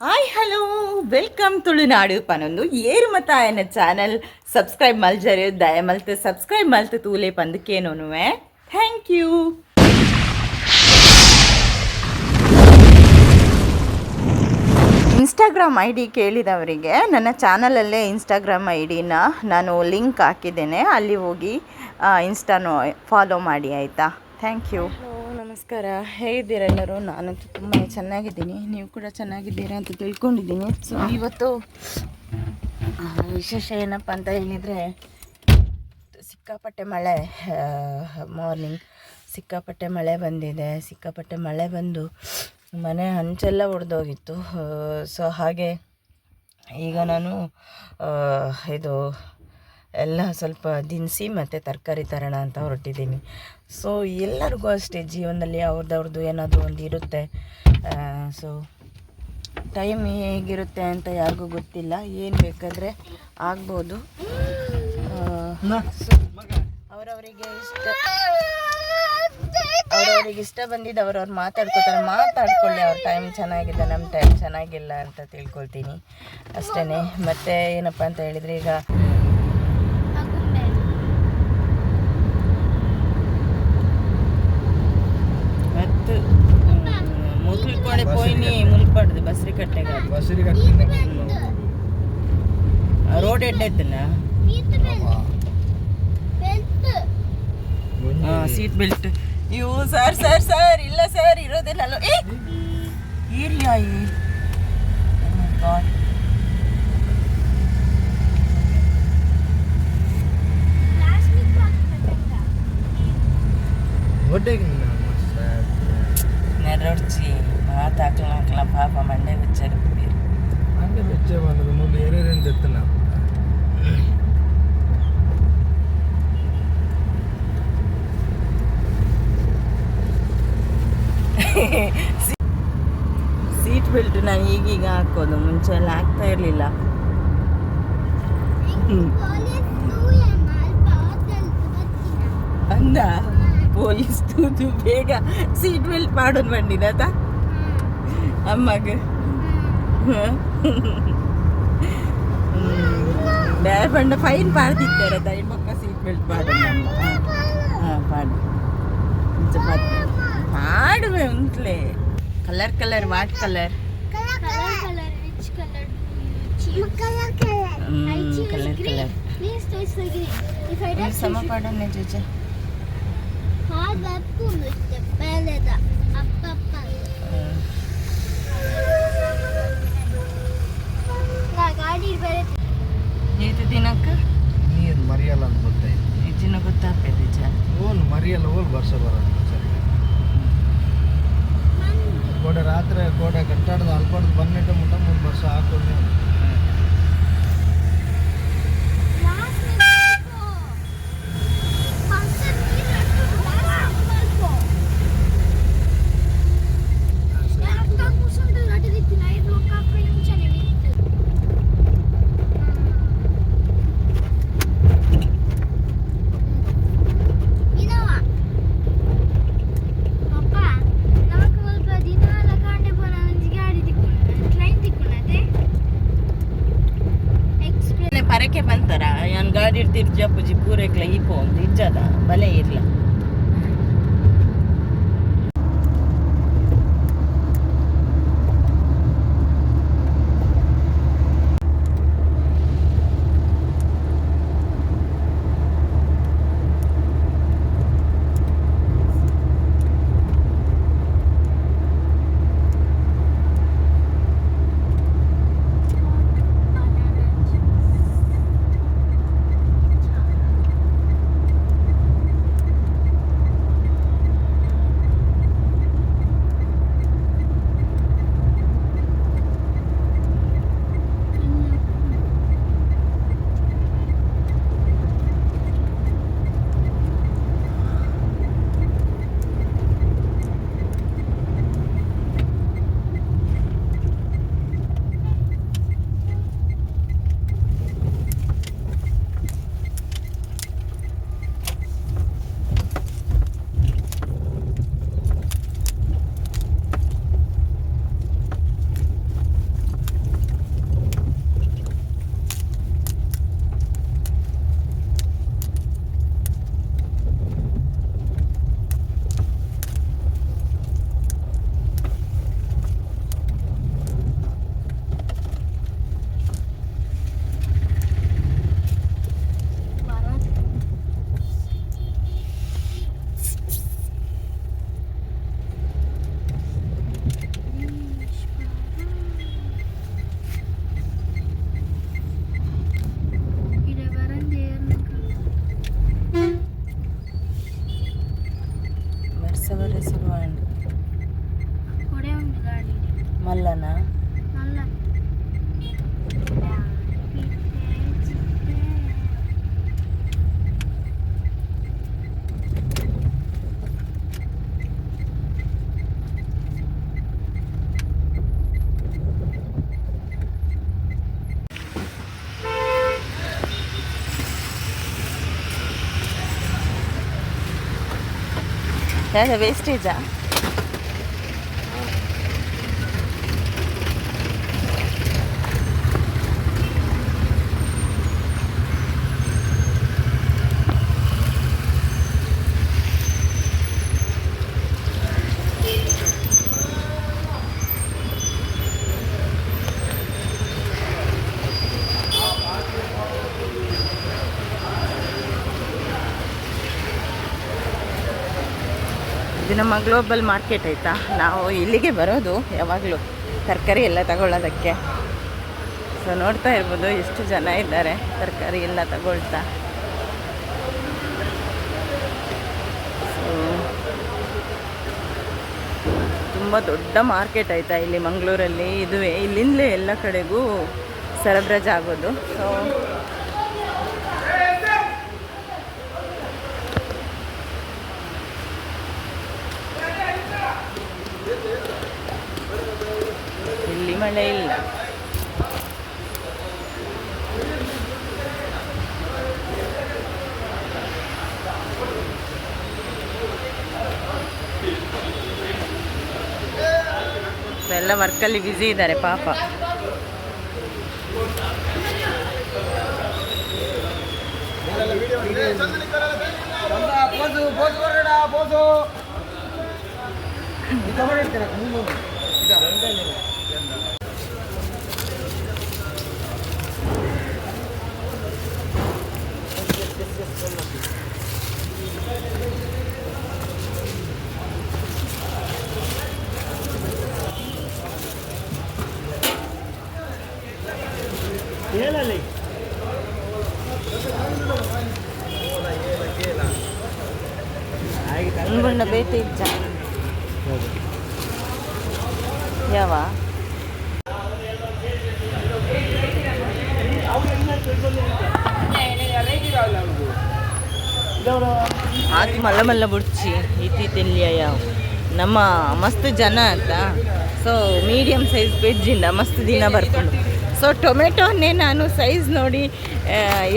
Hi hello welcome Tulunadu ಪನೊಂದು ಏರು ಮತ ಎನ್ನ ಚಾನಲ್ ಸಬ್ಸ್ಕ್ರೈಬ್ ಮಲ್ಜರು ದಯಮಲ್ತು ಸಬ್ಸ್ಕ್ರೈಬ್ ಮಲ್ತು ತೂಲೆ ಪಂದಕೇನೋನುವೆ thank you. Instagram I D ಕೇಳಿದವರಿಗೆ ನನ್ನ ಚಾನಲಲ್ಲೇ ಇನ್ಸ್ಟಾಗ್ರಾಮ್ ಐ ಡಿನ ನಾನು ಲಿಂಕ್ ಹಾಕಿದ್ದೇನೆ, ಅಲ್ಲಿ ಹೋಗಿ ಇನ್ಸ್ಟಾನು ಫಾಲೋ ಮಾಡಿ ಆಯಿತಾ. Thank you. ನಮಸ್ಕಾರ, ಹೇಗಿದ್ದೀರಾ ಎಲ್ಲರೂ? ನಾನಂತೂ ತುಂಬ ಚೆನ್ನಾಗಿದ್ದೀನಿ, ನೀವು ಕೂಡ ಚೆನ್ನಾಗಿದ್ದೀರಾ ಅಂತ ತಿಳ್ಕೊಂಡಿದ್ದೀನಿ. ಸೊ ಇವತ್ತು ವಿಶೇಷ ಏನಪ್ಪ ಅಂತ ಹೇಳಿದರೆ, ಸಿಕ್ಕಾಪಟ್ಟೆ ಮಳೆ, ಮಾರ್ನಿಂಗ್ ಸಿಕ್ಕಾಪಟ್ಟೆ ಮಳೆ ಬಂದಿದೆ. ಸಿಕ್ಕಾಪಟ್ಟೆ ಮಳೆ ಬಂದು ಮನೆ ಹಂಚೆಲ್ಲ ಒಡೆದೋಗಿತ್ತು. ಸೊ ಹಾಗೆ ಈಗ ನಾನು ಇದು ಎಲ್ಲ ಸ್ವಲ್ಪ ದಿನಸಿ ಮತ್ತು ತರಕಾರಿ ತರೋಣ ಅಂತ ಹೊರಟಿದ್ದೀನಿ. ಸೊ ಎಲ್ಲರಿಗೂ ಅಷ್ಟೇ, ಜೀವನದಲ್ಲಿ ಅವ್ರದ್ದು ಏನಾದರೂ ಒಂದು ಇರುತ್ತೆ. ಸೊ ಟೈಮ್ ಹೇಗಿರುತ್ತೆ ಅಂತ ಯಾರಿಗೂ ಗೊತ್ತಿಲ್ಲ, ಏನು ಬೇಕಾದರೆ ಆಗ್ಬೋದು. ಅವ್ರವ್ರಿಗೆ ಇಷ್ಟ ಬಂದಿದ್ದು ಅವ್ರವ್ರು ಮಾತಾಡ್ಕೊಳ್ಳಿ. ಅವ್ರ ಟೈಮ್ ಚೆನ್ನಾಗಿದೆ, ನಮ್ಮ ಟೈಮ್ ಚೆನ್ನಾಗಿಲ್ಲ ಅಂತ ತಿಳ್ಕೊಳ್ತೀನಿ ಅಷ್ಟೇ. ಮತ್ತು ಏನಪ್ಪ ಅಂತ ಹೇಳಿದರೆ, ಈಗ ಮತ್ತು ಮುಲ್ಕೊಡೆ ಪೋಯ್ನಿ ಮುಲ್ಪಡ್ದು ಬಸ್ರಿಕಟ್ಟೆಗೆ ರೋಡ್ ಎಡ್ಡೆದ್ದನ ಸೀಟ್ ಬೆಲ್ಟ್ ಇವು ಸರ್ ಇಲ್ಲ ಸರ್, ಇರೋದಿಲ್ಲ ಏರಿಯಾ ನೆರೊಡ್ಚಿ ಮಾತಾಕ್ಲ ಪಾಪ ಮಂಡೆ ಬೆಚ್ಚರು ಮಂಡೆ ಬೆಚ್ಚ ಬಂದದು ಮುಳ್ಳು ಎರೆರೆಂದು ಎತ್ತನ ಸೀಟ್ ಬೆಲ್ಟ್ ನಾನು ಈಗೀಗ ಹಾಕೋದು, ಮುಂಚೆ ಎಲ್ಲ ಹಾಕ್ತಾ ಇರಲಿಲ್ಲ. ಅಂದ ಪೊಲೀಸ್ ತೂತು ಬೇಗ ಸೀಟ್ ಬೆಲ್ಟ್ ಮಾಡೋದು ಬಂದಿದ ಅಮ್ಮಗ ಪಂಡ ಫೈನ್ ಪಾಡ್ದಿದ್ದಾರೆ ಹೆಣ್ಮಕ್ಕ ಸೀಟ್ ಬೆಲ್ಟ್ ಮಾಡೋದು. ಪಾಡು ಪಾಡುವೆ ಉಂಟ್ಲೆ. ಕಲರ್ ವಾಟ್ ಕಲರ್ ಸಮ ಪಾಡೋಣ ಜೊಜ ಇದು ದಿನಕ್ಕೆ ನೀರು ಮರಿಯಲ್ಲ ಅಂತ ಗೊತ್ತಾಯ್ತು. ನಿಜನ ಗೊತ್ತಾಗ್ತದೆ ನಿಜ. ಓಲ್ ಮರಿಯಲ್ಲ, ಓಲ್ ವರ್ಷ ಬರೋದು ಸರಿ. ಗೋಡೆ ರಾತ್ರಿ ಗೋಡೆ ಕಟ್ಟಾಡ್ದು ಅಲ್ಪಾಡ್ದು ಬಂದಿಟ್ಟು ಮುಟ್ಟ 3 ವರ್ಷ ಹಾಕೊಂಡು ಪರಕೆ ಬಂತಾರ ನಾನು ಗಾಡಿ ಇಡ್ತಿರ್ ಜಪ್ಪುಜಿ ಪೂರೈಕ್ಲ ಈಪೋ ಒಂದು ಇಜ್ಜದ ಬಲೆ ಇರ್ಲ. ಯಾವ್ದು ವೇಸ್ಟೇಜಾ? ಇದು ನಮ್ಮ ಗ್ಲೋಬಲ್ ಮಾರ್ಕೆಟ್ ಆಯಿತಾ. ನಾವು ಇಲ್ಲಿಗೆ ಬರೋದು ಯಾವಾಗಲೂ ತರಕಾರಿ ಎಲ್ಲ ತಗೊಳ್ಳೋದಕ್ಕೆ. ಸೊ ನೋಡ್ತಾ ಇರ್ಬೋದು ಎಷ್ಟು ಜನ ಇದ್ದಾರೆ ತರಕಾರಿ ಎಲ್ಲ ತಗೊಳ್ತಾ. ಸೊ ತುಂಬ ದೊಡ್ಡ ಮಾರ್ಕೆಟ್ ಆಯಿತಾ ಇಲ್ಲಿ ಮಂಗಳೂರಲ್ಲಿ. ಇದುವೇ ಇಲ್ಲಿಂದಲೇ ಎಲ್ಲ ಕಡೆಗೂ ಸರಬರಾಜು ಆಗೋದು. ಸೊ ಇಲ್ಲಿ ಮಳೆ ಇಲ್ಲ. ಎಲ್ಲ ವರ್ಕಲ್ಲಿ ಬ್ಯುಸಿ ಇದ್ದಾರೆ ಪಾಪ. ಅಂಗುಣ್ಣ ಬೇತೆ ಇಜ್ಜ ಯಾವ ಆತಿ ಮಲ್ಲ ಮಲ್ಲ ಬುಡ್ಚಿ ಇತಿ ತೆಲ್ಲಿಯ ಯಾವ ನಮ್ಮ ಮಸ್ತ್ ಜನ ಅಂತ. ಸೊ ಮೀಡಿಯಮ್ ಸೈಜ್ ವೆಜ್ಜಿಂದ ಮಸ್ತ್ ದಿನ ಬರ್ಕೊಂಡು. ಸೊ ಟೊಮೆಟೊನ್ನೇ ನಾನು ಸೈಜ್ ನೋಡಿ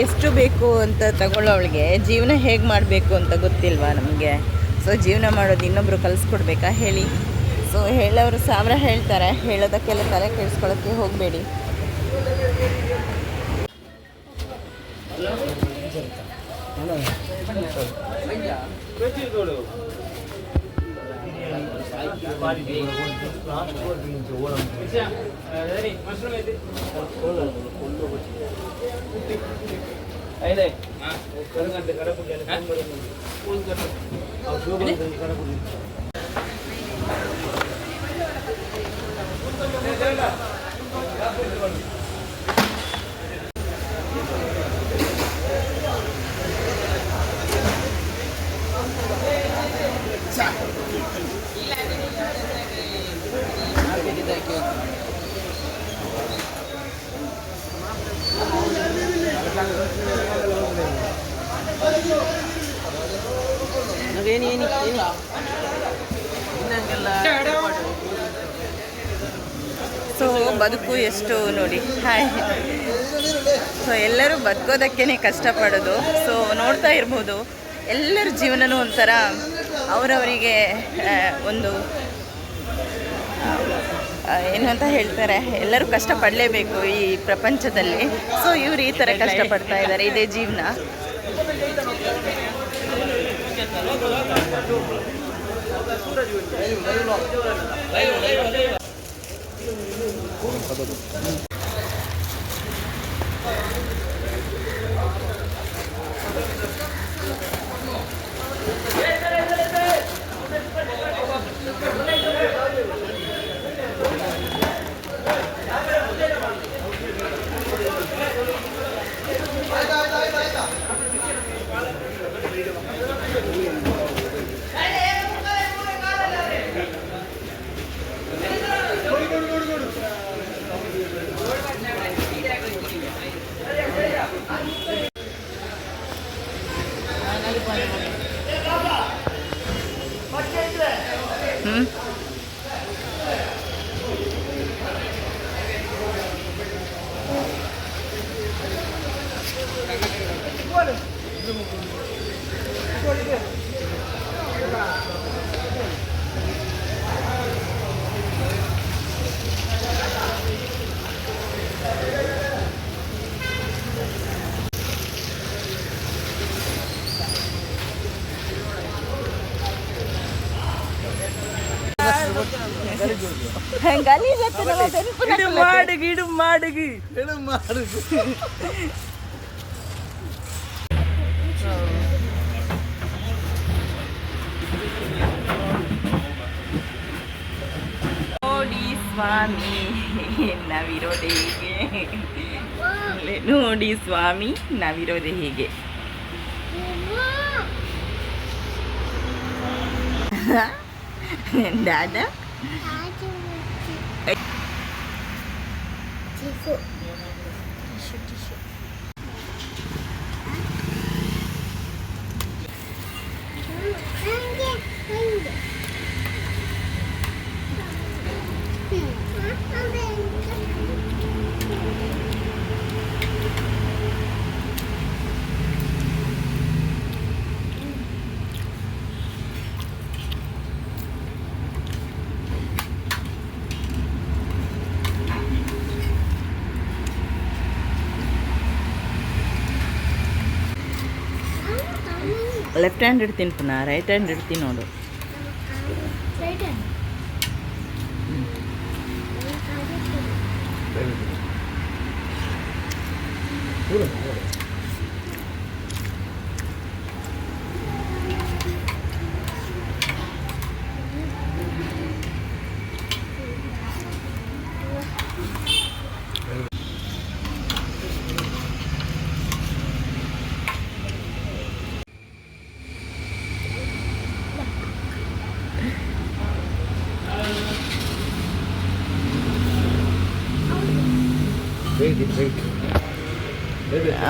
ಎಷ್ಟು ಬೇಕು ಅಂತ ತಗೊಳ್ಳೋಳಿಗೆ ಜೀವನ ಹೇಗೆ ಮಾಡಬೇಕು ಅಂತ ಗೊತ್ತಿಲ್ವಾ ನಮಗೆ. ಸೊ ಜೀವನ ಮಾಡೋದು ಇನ್ನೊಬ್ಬರು ಕಲಿಸ್ಕೊಡ್ಬೇಕಾ ಹೇಳಿ. ಸೊ ಹೇಳೋರು 1000 ಹೇಳ್ತಾರೆ, ಹೇಳೋದಕ್ಕೆಲ್ಲ ತಲೆ ಕೆಡಿಸ್ಕೊಳ್ಳೋಕ್ಕೆ ಹೋಗಬೇಡಿ. ಸೊ ಬದುಕು ಎಷ್ಟು ನೋಡಿ. ಹಾಯ್. ಸೊ ಎಲ್ಲರೂ ಬದುಕೋದಕ್ಕೇ ಕಷ್ಟಪಡೋದು. ಸೊ ನೋಡ್ತಾ ಇರ್ಬೋದು ಎಲ್ಲರ ಜೀವನನೂ ಒಂಥರ ಅವರವರಿಗೆ ಒಂದು ಏನು ಅಂತ ಹೇಳ್ತಾರೆ, ಎಲ್ಲರೂ ಕಷ್ಟಪಡಲೇಬೇಕು ಈ ಪ್ರಪಂಚದಲ್ಲಿ. ಸೊ ಇವರು ಈ ಥರ ಕಷ್ಟಪಡ್ತಾ ಇದ್ದಾರೆ, ಇದೇ ಜೀವನ. ಗಲೀಜಾಗ್ತದೆ ಮತ್ತೆ ನೆನಪು ಇಡು ಮಾಡುಗಿ ಏನು ಮಾಡುದು ನೋಡಿ ಸ್ವಾಮಿ ನಾವಿರೋದೆ ಹೀಗೆ ನೋಡಿ ಸ್ವಾಮಿ ನಾವಿರೋದೆ ಹೀಗೆ ದಾದಾ ಲೆಫ್ಟ್ ಹ್ಯಾಂಡ್ ಇಡ್ತೀನಿ ಪುನಃ ರೈಟ್ ಹ್ಯಾಂಡ್ ಇಡ್ತೀನಿ ನೋಡು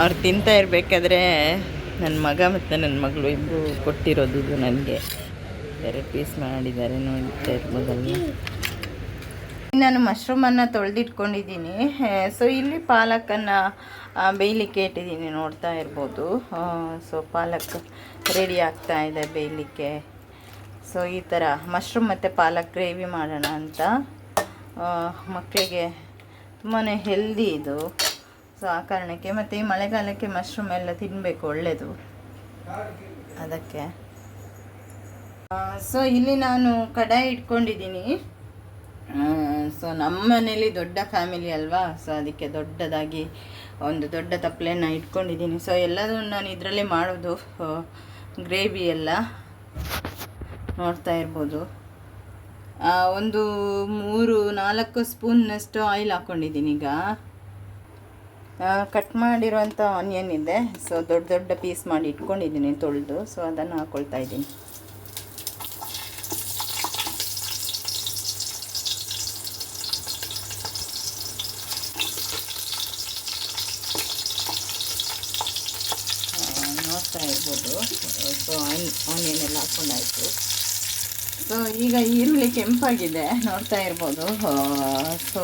ಅವ್ರು ತಿಂತಾ ಇರಬೇಕಾದ್ರೆ ನನ್ನ ಮಗ ಮತ್ತು ನನ್ನ ಮಗಳು ಇಬ್ಬರು ಕೊಟ್ಟಿರೋದು ಇದು ನನಗೆ 2 ಪೀಸ್ ಮಾಡಿದ್ದಾರೆ ನೋಡ್ತಾ ಇರ್ಬೋದಲ್ಲ. ನಾನು ಮಶ್ರೂಮನ್ನು ತೊಳೆದಿಟ್ಕೊಂಡಿದ್ದೀನಿ. ಸೊ ಇಲ್ಲಿ ಪಾಲಕನ್ನು ಬೇಯಲಿಕ್ಕೆ ಇಟ್ಟಿದ್ದೀನಿ ನೋಡ್ತಾ ಇರ್ಬೋದು. ಸೊ ಪಾಲಕ್ ರೆಡಿ ಆಗ್ತಾ ಇದೆ ಬೇಯಲಿಕ್ಕೆ. ಸೊ ಈ ಥರ ಮಶ್ರೂಮ್ ಮತ್ತು ಪಾಲಕ್ ಗ್ರೇವಿ ಮಾಡೋಣ ಅಂತ. ಮಕ್ಕಳಿಗೆ ತುಂಬಾ ಹೆಲ್ದಿ ಇದು. ಸೊ ಆ ಕಾರಣಕ್ಕೆ ಮತ್ತು ಈ ಮಳೆಗಾಲಕ್ಕೆ ಮಶ್ರೂಮ್ ಎಲ್ಲ ತಿನ್ನಬೇಕು, ಒಳ್ಳೆಯದು ಅದಕ್ಕೆ. ಸೊ ಇಲ್ಲಿ ನಾನು ಕಡಾಯಿ ಇಟ್ಕೊಂಡಿದ್ದೀನಿ. ಸೊ ನಮ್ಮ ಮನೇಲಿ ದೊಡ್ಡ ಫ್ಯಾಮಿಲಿ ಅಲ್ವಾ, ಸೊ ಅದಕ್ಕೆ ದೊಡ್ಡದಾಗಿ ಒಂದು ದೊಡ್ಡ ತಪ್ಪಲೆನ ಇಟ್ಕೊಂಡಿದ್ದೀನಿ. ಸೊ ಎಲ್ಲದೂ ನಾನು ಇದರಲ್ಲೇ ಮಾಡೋದು, ಗ್ರೇವಿ ಎಲ್ಲ ನೋಡ್ತಾ ಇರ್ಬೋದು. ಒಂದು 3-4 ಸ್ಪೂನ್ನಷ್ಟು ಆಯಿಲ್ ಹಾಕ್ಕೊಂಡಿದ್ದೀನಿ. ಈಗ ಕಟ್ ಮಾಡಿರೋಂಥ ಆನಿಯನ್ ಇದೆ. ಸೊ ದೊಡ್ಡ ದೊಡ್ಡ ಪೀಸ್ ಮಾಡಿ ಇಟ್ಕೊಂಡಿದ್ದೀನಿ ತೊಳೆದು. ಸೊ ಅದನ್ನು ಹಾಕ್ಕೊಳ್ತಾ ಇದ್ದೀನಿ. ನೋಡ್ತಾ ಇರ್ಬೋದು. ಸೊ ಆನಿಯನ್ ಎಲ್ಲ ಹಾಕ್ಕೊಂಡಾಯಿತು. ಸೊ ಈಗ ಈರುಳ್ಳಿ ಕೆಂಪಾಗಿದೆ ನೋಡ್ತಾ ಇರ್ಬೋದು. ಸೊ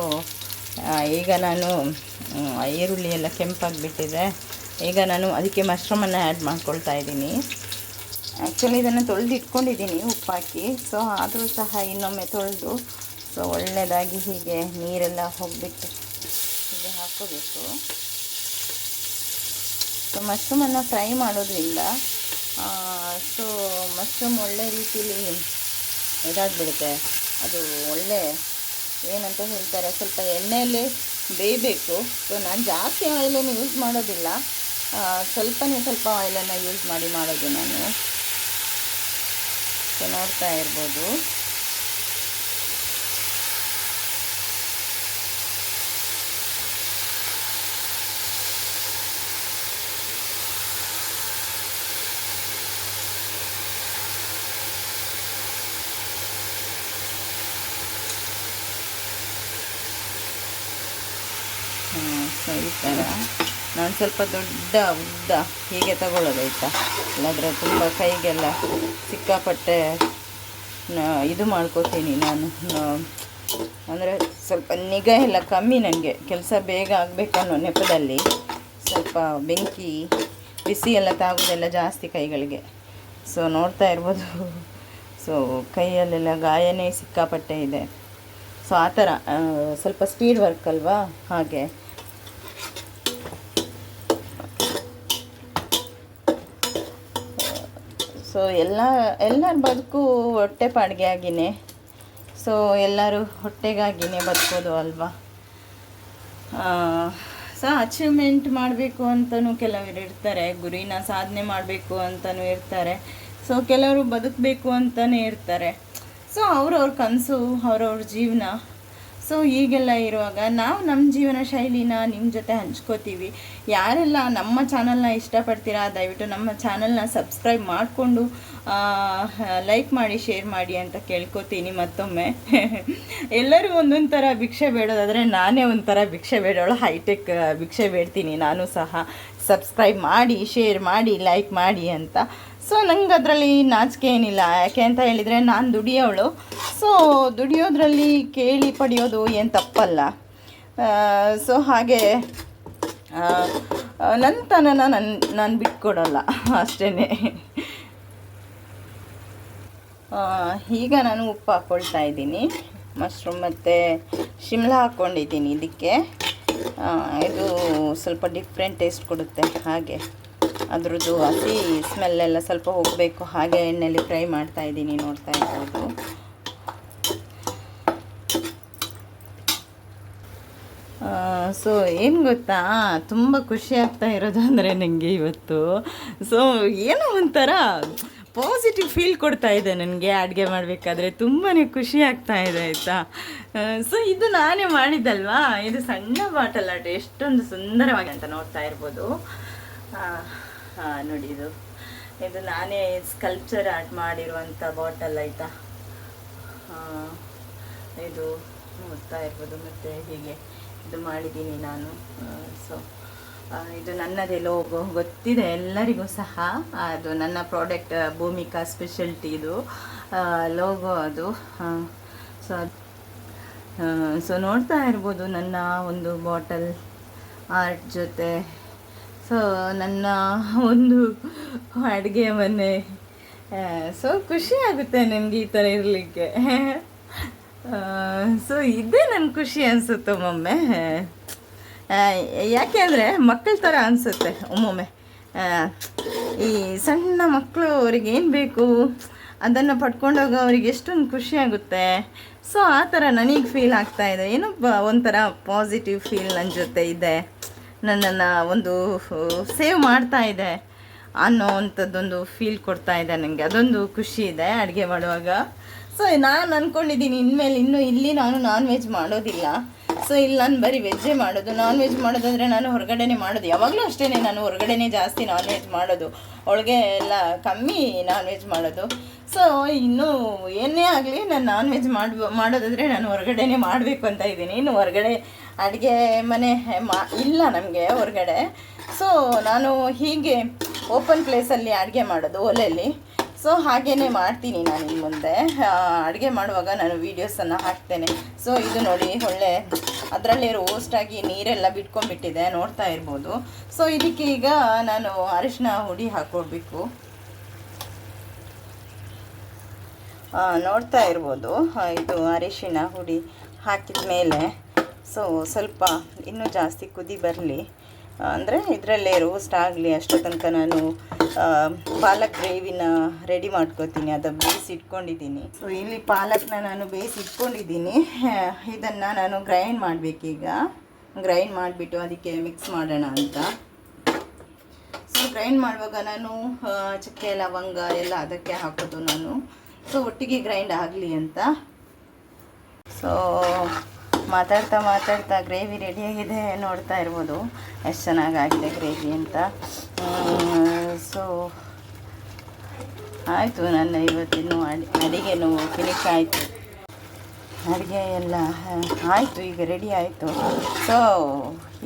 ಈಗ ನಾನು ಈರುಳ್ಳಿ ಎಲ್ಲ ಕೆಂಪಾಗಿಬಿಟ್ಟಿದೆ. ಈಗ ನಾನು ಅದಕ್ಕೆ ಮಶ್ರೂಮನ್ನು ಆ್ಯಡ್ ಮಾಡ್ಕೊಳ್ತಾ ಇದ್ದೀನಿ. ಆ್ಯಕ್ಚುಲಿ ಇದನ್ನು ತೊಳೆದು ಇಟ್ಕೊಂಡಿದ್ದೀನಿ ಉಪ್ಪಾಕಿ. ಸೊ ಆದರೂ ಸಹ ಇನ್ನೊಮ್ಮೆ ತೊಳೆದು ಸೊ ಒಳ್ಳೆಯದಾಗಿ ಹೀಗೆ ನೀರೆಲ್ಲ ಹೋಗಿಬಿಟ್ಟು ಹೀಗೆ ಹಾಕ್ಕೋಬೇಕು. ಸೊ ಮಶ್ರೂಮನ್ನು ಫ್ರೈ ಮಾಡೋದ್ರಿಂದ ಸೊ ಮಶ್ರೂಮ್ ಒಳ್ಳೆ ರೀತಿಲಿ ಇದಾಗಿಬಿಡುತ್ತೆ. ಅದು ಒಳ್ಳೆ ಏನಂತ ಹೇಳ್ತಾರೆ, ಸ್ವಲ್ಪ ಎಣ್ಣೆಯಲ್ಲಿ ಬೇಯಬೇಕು. ಸೊ ನಾನು ಜಾಸ್ತಿ ಆಯಿಲನ್ನು ಯೂಸ್ ಮಾಡೋದಿಲ್ಲ, ಸ್ವಲ್ಪ ಆಯಿಲನ್ನು ಯೂಸ್ ಮಾಡಿ ಮಾಡೋದು ನಾನು. ಸೊ ನೋಡ್ತಾ ಇರ್ಬೋದು. ಸೊ ಈ ಥರ ನಾನು ಸ್ವಲ್ಪ ದೊಡ್ಡ ಉದ್ದ ಹೀಗೆ ತಗೊಳ್ಳೋದಾಯ್ತಾ, ಇಲ್ಲಾಂದರೆ ತುಂಬ ಕೈಗೆಲ್ಲ ಸಿಕ್ಕಾಪಟ್ಟೆ ಇದು ಮಾಡ್ಕೋತೀನಿ ನಾನು. ಅಂದರೆ ಸ್ವಲ್ಪ ನಿಗಾ ಎಲ್ಲ ಕಮ್ಮಿ, ನನಗೆ ಕೆಲಸ ಬೇಗ ಆಗಬೇಕನ್ನೋ ನೆಪದಲ್ಲಿ ಸ್ವಲ್ಪ ಬೆಂಕಿ ಬಿಸಿ ಎಲ್ಲ ತಾಗೋದೆಲ್ಲ ಜಾಸ್ತಿ ಕೈಗಳಿಗೆ. ಸೊ ನೋಡ್ತಾ ಇರ್ಬೋದು. ಸೊ ಕೈಯಲ್ಲೆಲ್ಲ ಗಾಯನೇ ಸಿಕ್ಕಾಪಟ್ಟೆ ಇದೆ. ಸೊ ಆ ಥರ ಸ್ವಲ್ಪ ಸ್ಪೀಡ್ ವರ್ಕ್ ಅಲ್ವಾ, ಹಾಗೆ. ಸೊ ಎಲ್ಲರ ಬದುಕು ಹೊಟ್ಟೆ ಪಾಡಿಗೆ ಆಗಿನೇ. ಸೊ ಎಲ್ಲರೂ ಹೊಟ್ಟೆಗಾಗಿನೇ ಬದುಕೋದು ಅಲ್ವಾ. ಸೊ ಅಚೀವ್ಮೆಂಟ್ ಮಾಡಬೇಕು ಅಂತಲೂ ಕೆಲವರು ಇರ್ತಾರೆ, ಗುರಿನ ಸಾಧನೆ ಮಾಡಬೇಕು ಅಂತಲೂ ಇರ್ತಾರೆ. ಸೊ ಕೆಲವರು ಬದುಕಬೇಕು ಅಂತಲೇ ಇರ್ತಾರೆ. ಸೊ ಅವ್ರವ್ರ ಕನಸು, ಅವ್ರವ್ರ ಜೀವನ. ಸೊ ಹೀಗೆಲ್ಲ ಇರುವಾಗ ನಾವು ನಮ್ಮ ಜೀವನ ಶೈಲಿನ ನಿಮ್ಮ ಜೊತೆ ಹಂಚ್ಕೋತೀವಿ. ಯಾರೆಲ್ಲ ನಮ್ಮ ಚಾನಲ್ನ ಇಷ್ಟಪಡ್ತೀರಾ ದಯವಿಟ್ಟು ನಮ್ಮ ಚಾನಲ್ನ ಸಬ್ಸ್ಕ್ರೈಬ್ ಮಾಡಿಕೊಂಡು ಲೈಕ್ ಮಾಡಿ, ಶೇರ್ ಮಾಡಿ ಅಂತ ಕೇಳ್ಕೊತೀನಿ ಮತ್ತೊಮ್ಮೆ. ಎಲ್ಲರೂ ಒಂದೊಂದು ಥರ ಭಿಕ್ಷೆ ಬೇಡೋದಾದರೆ ನಾನೇ ಒಂಥರ ಭಿಕ್ಷೆ ಬೇಡೋಳು, ಹೈಟೆಕ್ ಭಿಕ್ಷೆ ಬೇಡ್ತೀನಿ ನಾನು ಸಹ. ಸಬ್ಸ್ಕ್ರೈಬ್ ಮಾಡಿ, ಶೇರ್ ಮಾಡಿ, ಲೈಕ್ ಮಾಡಿ ಅಂತ. ಸೊ ನಂಗೆ ಅದರಲ್ಲಿ ನಾಚಿಕೆ ಏನಿಲ್ಲ. ಯಾಕೆ ಅಂತ ಹೇಳಿದರೆ ನಾನು ದುಡಿಯೋಳು. ಸೊ ದುಡಿಯೋದ್ರಲ್ಲಿ ಕೇಳಿ ಪಡೆಯೋದು ಏನು ತಪ್ಪಲ್ಲ. ಸೊ ಹಾಗೆ ನನ್ನ ತನನ ನಾನು ಬಿಟ್ಕೊಡಲ್ಲ ಅಷ್ಟೇ. ಈಗ ನಾನು ಉಪ್ಪು ಹಾಕ್ಕೊಳ್ತಾ ಇದ್ದೀನಿ, ಮಶ್ರೂಮ್ ಮತ್ತು ಶಿಮ್ಲಾ ಹಾಕ್ಕೊಂಡಿದ್ದೀನಿ. ಇದಕ್ಕೆ ಇದು ಸ್ವಲ್ಪ ಡಿಫ್ರೆಂಟ್ ಟೇಸ್ಟ್ ಕೊಡುತ್ತೆ. ಹಾಗೆ ಅದ್ರದ್ದು ಹಸಿ ಸ್ಮೆಲ್ಲೆಲ್ಲ ಸ್ವಲ್ಪ ಹೋಗಬೇಕು. ಹಾಗೆ ಎಣ್ಣೆಯಲ್ಲಿ ಫ್ರೈ ಮಾಡ್ತಾ ಇದ್ದೀನಿ, ನೋಡ್ತಾ ಇರ್ಬೋದು. ಸೊ ಏನು ಗೊತ್ತಾ, ತುಂಬ ಖುಷಿ ಆಗ್ತಾ ಇರೋದು ಅಂದರೆ ನನಗೆ ಇವತ್ತು. ಸೊ ಏನೋ ಒಂಥರ ಪಾಸಿಟಿವ್ ಫೀಲ್ ಕೊಡ್ತಾ ಇದೆ ನನಗೆ. ಅಡುಗೆ ಮಾಡಬೇಕಾದ್ರೆ ತುಂಬಾ ಖುಷಿ ಆಗ್ತಾ ಇದೆ ಆಯಿತಾ. ಸೊ ಇದು ನಾನೇ ಮಾಡಿದ್ದಲ್ವಾ, ಇದು ಸಣ್ಣ ಬಾಟಲ್ ಆಟ ಎಷ್ಟೊಂದು ಸುಂದರವಾಗಿ ಅಂತ ನೋಡ್ತಾ ಇರ್ಬೋದು. ನೋಡಿ ಇದು ನಾನೇ ಸ್ಕಲ್ಪ್ಚರ್ ಆರ್ಟ್ ಮಾಡಿರುವಂಥ ಬಾಟಲ್ ಆಯಿತಾ. ಇದು ನೋಡ್ತಾ ಇರ್ಬೋದು. ಮತ್ತು ಹೀಗೆ ಇದು ಮಾಡಿದ್ದೀನಿ ನಾನು. ಸೊ ಇದು ನನ್ನದೇ ಲೋಗೋ, ಗೊತ್ತಿದೆ ಎಲ್ಲರಿಗೂ ಸಹ. ಅದು ನನ್ನ ಪ್ರಾಡಕ್ಟ್ ಭೂಮಿಕಾ ಸ್ಪೆಷಲ್ಟಿ ಇದು ಲೋಗೋ ಅದು. ಸೊ ನೋಡ್ತಾ ಇರ್ಬೋದು ನನ್ನ ಒಂದು ಬಾಟಲ್ ಆರ್ಟ್ ಜೊತೆ. ಸೊ ನನ್ನ ಒಂದು ಅಡುಗೆ ಮನೆ. ಸೊ ಖುಷಿ ಆಗುತ್ತೆ ನನಗೆ ಈ ಥರ ಇರಲಿಕ್ಕೆ. ಸೊ ಇದೇ ನನ್ನ ಖುಷಿ ಅನಿಸುತ್ತೆ ಒಮ್ಮೊಮ್ಮೆ. ಯಾಕೆ ಅಂದರೆ ಮಕ್ಕಳ ಥರ ಅನಿಸುತ್ತೆ ಒಮ್ಮೊಮ್ಮೆ. ಈ ಸಣ್ಣ ಮಕ್ಕಳು ಅವ್ರಿಗೆ ಏನು ಬೇಕು ಅದನ್ನು ಪಡ್ಕೊಂಡೋಗ ಅವ್ರಿಗೆ ಎಷ್ಟೊಂದು ಖುಷಿ ಆಗುತ್ತೆ. ಸೊ ಆ ಥರ ನನಗೆ ಫೀಲ್ ಆಗ್ತಾಯಿದೆ. ಏನೋ ಒಂಥರ ಪಾಸಿಟಿವ್ ಫೀಲ್ ನನ್ನ ಜೊತೆ ಇದೆ, ನನ್ನನ್ನು ಒಂದು ಸೇವ್ ಮಾಡ್ತಾ ಇದೆ ಅನ್ನೋ ಅಂಥದ್ದೊಂದು ಫೀಲ್ ಕೊಡ್ತಾ ಇದೆ ನನಗೆ. ಅದೊಂದು ಖುಷಿ ಇದೆ ಅಡುಗೆ ಮಾಡುವಾಗ. ಸೊ ನಾನು ಅಂದ್ಕೊಂಡಿದ್ದೀನಿ ಇನ್ನೂ ಇಲ್ಲಿ ನಾನು ನಾನ್ ವೆಜ್ ಮಾಡೋದಿಲ್ಲ. ಸೊ ಇಲ್ಲಿ ನಾನು ಬರೀ ವೆಜ್ಜೇ ಮಾಡೋದು. ನಾನ್ ವೆಜ್ ಮಾಡೋದಾದರೆ ನಾನು ಹೊರಗಡೆನೇ ಮಾಡೋದು. ಯಾವಾಗಲೂ ಅಷ್ಟೇ, ನಾನು ಹೊರಗಡೆನೇ ಜಾಸ್ತಿ ನಾನ್ ವೆಜ್ ಮಾಡೋದು. ಅವಳಿಗೆ ಎಲ್ಲ ಕಮ್ಮಿ ನಾನ್ ವೆಜ್ ಮಾಡೋದು. ಸೊ ಇನ್ನೂ ಏನೇ ಆಗಲಿ ನಾನು ನಾನ್ ವೆಜ್ ಮಾಡೋದಾದರೆ ನಾನು ಹೊರಗಡೆನೇ ಮಾಡಬೇಕು ಅಂತ ಇದ್ದೀನಿ. ಇನ್ನು ಹೊರಗಡೆ ಅಡುಗೆ ಮನೆ ಇಲ್ಲ ನಮಗೆ ಹೊರಗಡೆ. ಸೊ ನಾನು ಹೀಗೆ ಓಪನ್ ಪ್ಲೇಸಲ್ಲಿ ಅಡುಗೆ ಮಾಡೋದು, ಒಲೆಯಲ್ಲಿ. ಸೊ ಹಾಗೇ ಮಾಡ್ತೀನಿ ನಾನು ಇನ್ನು ಮುಂದೆ. ಅಡುಗೆ ಮಾಡುವಾಗ ನಾನು ವೀಡಿಯೋಸನ್ನು ಹಾಕ್ತೇನೆ. ಸೊ ಇದು ನೋಡಿ ಒಳ್ಳೆ ಅದರಲ್ಲೇ ರೋಸ್ಟಾಗಿ ನೀರೆಲ್ಲ ಬಿಟ್ಕೊಂಡ್ಬಿಟ್ಟಿದೆ, ನೋಡ್ತಾ ಇರ್ಬೋದು. ಸೊ ಇದಕ್ಕೆ ಈಗ ನಾನು ಅರಿಶಿನ ಹುಡಿ ಹಾಕ್ಕೊಡ್ಬೇಕು. ನೋಡ್ತಾ ಇರ್ಬೋದು, ಇದು ಅರಿಶಿನ ಹುಡಿ ಹಾಕಿದ ಮೇಲೆ ಸೊ ಸ್ವಲ್ಪ ಇನ್ನೂ ಜಾಸ್ತಿ ಕುದಿ ಬರಲಿ, ಅಂದರೆ ಇದರಲ್ಲೇ ರೋಸ್ಟ್ ಆಗಲಿ ಅಷ್ಟೋ ತನಕ ನಾನು ಪಾಲಕ್ ಗ್ರೇವಿನ ರೆಡಿ ಮಾಡ್ಕೋತೀನಿ. ಅದು ಬೇಯಿಸಿ ಇಟ್ಕೊಂಡಿದ್ದೀನಿ. ಸೊ ಇಲ್ಲಿ ಪಾಲಕ್ನ ನಾನು ಬೇಯಿಸಿ ಇಟ್ಕೊಂಡಿದ್ದೀನಿ. ಇದನ್ನು ನಾನು ಗ್ರೈಂಡ್ ಮಾಡಬೇಕೀಗ. ಗ್ರೈಂಡ್ ಮಾಡಿಬಿಟ್ಟು ಅದಕ್ಕೆ ಮಿಕ್ಸ್ ಮಾಡೋಣ ಅಂತ. ಸೊ ಗ್ರೈಂಡ್ ಮಾಡುವಾಗ ನಾನು ಚಕ್ಕೆ ಲವಂಗ ಎಲ್ಲ ಅದಕ್ಕೆ ಹಾಕೋದು ನಾನು. ಸೊ ಒಟ್ಟಿಗೆ ಗ್ರೈಂಡ್ ಆಗಲಿ ಅಂತ. ಸೊ ಮಾತಾಡ್ತಾ ಗ್ರೇವಿ ರೆಡಿಯಾಗಿದೆ, ನೋಡ್ತಾ ಇರ್ಬೋದು ಎಷ್ಟು ಚೆನ್ನಾಗಾಗಿದೆ ಗ್ರೇವಿ ಅಂತ. ಸೊ ಆಯಿತು, ನನ್ನ ಇವತ್ತಿನ್ನು ಅಡುಗೆನೂ ಫಿನಿಶ್ ಆಯಿತು. ಅಡುಗೆ ಎಲ್ಲ ಆಯಿತು, ಈಗ ರೆಡಿ ಆಯಿತು. ಸೊ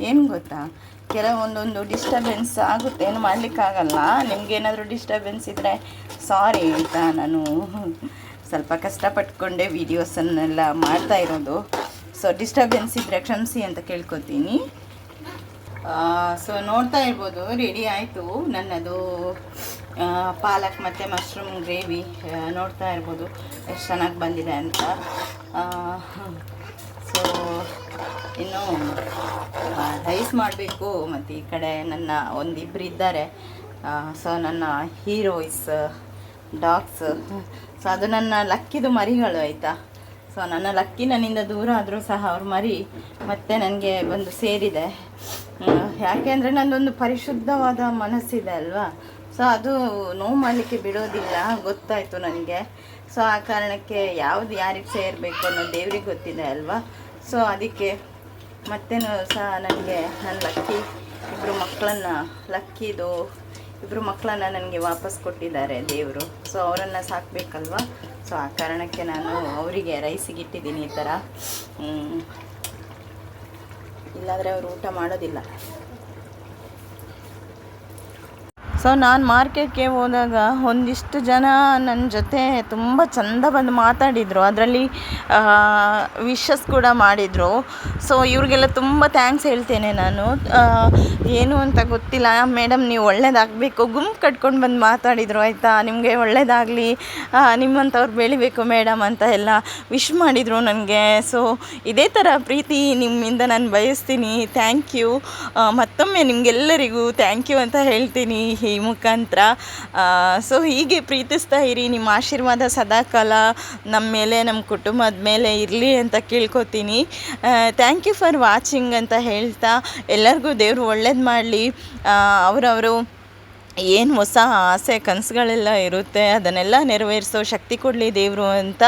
ಏನು ಗೊತ್ತಾ, ಕೆಲವೊಂದೊಂದು ಡಿಸ್ಟರ್ಬೆನ್ಸ್ ಆಗುತ್ತೆ, ಏನು ಮಾಡಲಿಕ್ಕಾಗಲ್ಲ. ನಿಮಗೇನಾದರೂ ಡಿಸ್ಟರ್ಬೆನ್ಸ್ ಇದ್ದರೆ ಸಾರಿ ಆಯಿತಾ. ನಾನು ಸ್ವಲ್ಪ ಕಷ್ಟಪಟ್ಕೊಂಡೆ ವೀಡಿಯೋಸನ್ನೆಲ್ಲ ಮಾಡ್ತಾ ಇರೋದು. ಸೊ ಡಿಸ್ಟರ್ಬೆನ್ಸ್ ಇದ್ದರೆ ಕ್ಷಮಿಸಿ ಅಂತ ಕೇಳ್ಕೊತೀನಿ. ಸೊ ನೋಡ್ತಾ ಇರ್ಬೋದು ರೆಡಿ ಆಯಿತು ನನ್ನದು ಪಾಲಕ್ ಮತ್ತು ಮಶ್ರೂಮ್ ಗ್ರೇವಿ. ನೋಡ್ತಾ ಇರ್ಬೋದು ಎಷ್ಟು ಚೆನ್ನಾಗಿ ಬಂದಿದೆ ಅಂತ. ಸೊ ಇನ್ನು ರೈಸ್ ಮಾಡಬೇಕು. ಮತ್ತು ಈ ಕಡೆ ನನ್ನ ಒಂದಿಬ್ಬರು ಇದ್ದಾರೆ. ಸೊ ನನ್ನ ಹೀರೋಯಿಸ್ ಡಾಗ್ಸ್. ಸೊ ಅದು ನನ್ನ ಲಕ್ಕಿದು ಮರಿಗಳು ಆಯಿತಾ. ಸೊ ನನ್ನ ಲಕ್ಕಿ ನನ್ನಿಂದ ದೂರ ಆದರೂ ಸಹ ಅವ್ರ ಮರಿ ಮತ್ತೆ ನನಗೆ ಬಂದು ಸೇರಿದೆ. ಯಾಕೆಂದರೆ ನನ್ನದೊಂದು ಪರಿಶುದ್ಧವಾದ ಮನಸ್ಸಿದೆ ಅಲ್ವಾ, ಸೊ ಅದು ನೋವು ಮಾಡಲಿಕ್ಕೆ ಬಿಡೋದಿಲ್ಲ, ಗೊತ್ತಾಯಿತು ನನಗೆ. ಸೊ ಆ ಕಾರಣಕ್ಕೆ ಯಾವುದು ಯಾರಿಗೆ ಸೇರಬೇಕು ಅನ್ನೋ ದೇವ್ರಿಗೆ ಗೊತ್ತಿದೆ ಅಲ್ವಾ. ಸೊ ಅದಕ್ಕೆ ಮತ್ತೇನು ಸಹ ನನಗೆ ನನ್ನ ಇಬ್ಬರು ಮಕ್ಕಳನ್ನು ನನಗೆ ವಾಪಸ್ ಕೊಟ್ಟಿದ್ದಾರೆ ದೇವರು. ಸೊ ಅವರನ್ನು ಸಾಕಬೇಕಲ್ವ. ಸೊ ಆ ಕಾರಣಕ್ಕೆ ನಾನು ಅವರಿಗೆ ರೈಸಿಗಿಟ್ಟಿದ್ದೀನಿ ಈ ಥರ, ಇಲ್ಲಾಂದರೆ ಅವರು ಊಟ ಮಾಡೋದಿಲ್ಲ. ಸೊ ನಾನು ಮಾರ್ಕೆಟ್ಗೆ ಹೋದಾಗ ಒಂದಿಷ್ಟು ಜನ ನನ್ನ ಜೊತೆ ತುಂಬ ಚಂದ ಬಂದು ಮಾತಾಡಿದರು, ಅದರಲ್ಲಿ ವಿಶಸ್ ಕೂಡ ಮಾಡಿದರು. ಸೊ ಇವ್ರಿಗೆಲ್ಲ ತುಂಬ ಥ್ಯಾಂಕ್ಸ್ ಹೇಳ್ತೇನೆ ನಾನು. ಏನು ಅಂತ ಗೊತ್ತಿಲ್ಲ, ಮೇಡಮ್ ನೀವು ಒಳ್ಳೇದಾಗಬೇಕು, ಗುಂಪು ಕಟ್ಕೊಂಡು ಬಂದು ಮಾತಾಡಿದರು ಆಯಿತಾ, ನಿಮಗೆ ಒಳ್ಳೇದಾಗಲಿ, ನಿಮ್ಮಂಥವ್ರು ಬೆಳಿಬೇಕು ಮೇಡಮ್ ಅಂತ ಎಲ್ಲ ವಿಶ್ ಮಾಡಿದರು ನನಗೆ. ಸೊ ಇದೇ ಥರ ಪ್ರೀತಿ ನಿಮ್ಮಿಂದ ನಾನು ಬಯಸ್ತೀನಿ. ಥ್ಯಾಂಕ್ ಯು, ಮತ್ತೊಮ್ಮೆ ನಿಮಗೆಲ್ಲರಿಗೂ ಥ್ಯಾಂಕ್ ಯು ಅಂತ ಹೇಳ್ತೀನಿ ಈ ಮುಖಾಂತರ. ಸೊ ಹೀಗೆ ಪ್ರೀತಿಸ್ತಾ ಇರಿ, ನಿಮ್ಮ ಆಶೀರ್ವಾದ ಸದಾಕಾಲ ನಮ್ಮ ಮೇಲೆ, ನಮ್ಮ ಕುಟುಂಬದ ಮೇಲೆ ಇರಲಿ ಅಂತ ಕೇಳ್ಕೊತೀನಿ. ಥ್ಯಾಂಕ್ ಯು ಫಾರ್ ವಾಚಿಂಗ್ ಅಂತ ಹೇಳ್ತಾ, ಎಲ್ಲರಿಗೂ ದೇವರು ಒಳ್ಳೇದು ಮಾಡಲಿ. ಅವರವರು ಏನು ಹೊಸ ಆಸೆ ಕನಸುಗಳೆಲ್ಲ ಇರುತ್ತೆ ಅದನ್ನೆಲ್ಲ ನೆರವೇರಿಸೋ ಶಕ್ತಿ ಕೊಡಲಿ ದೇವರು ಅಂತ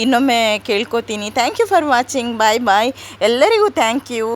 ಇನ್ನೊಮ್ಮೆ ಕೇಳ್ಕೊತೀನಿ. Thank you for watching. Bye bye, ಎಲ್ಲರಿಗೂ ಥ್ಯಾಂಕ್ ಯು.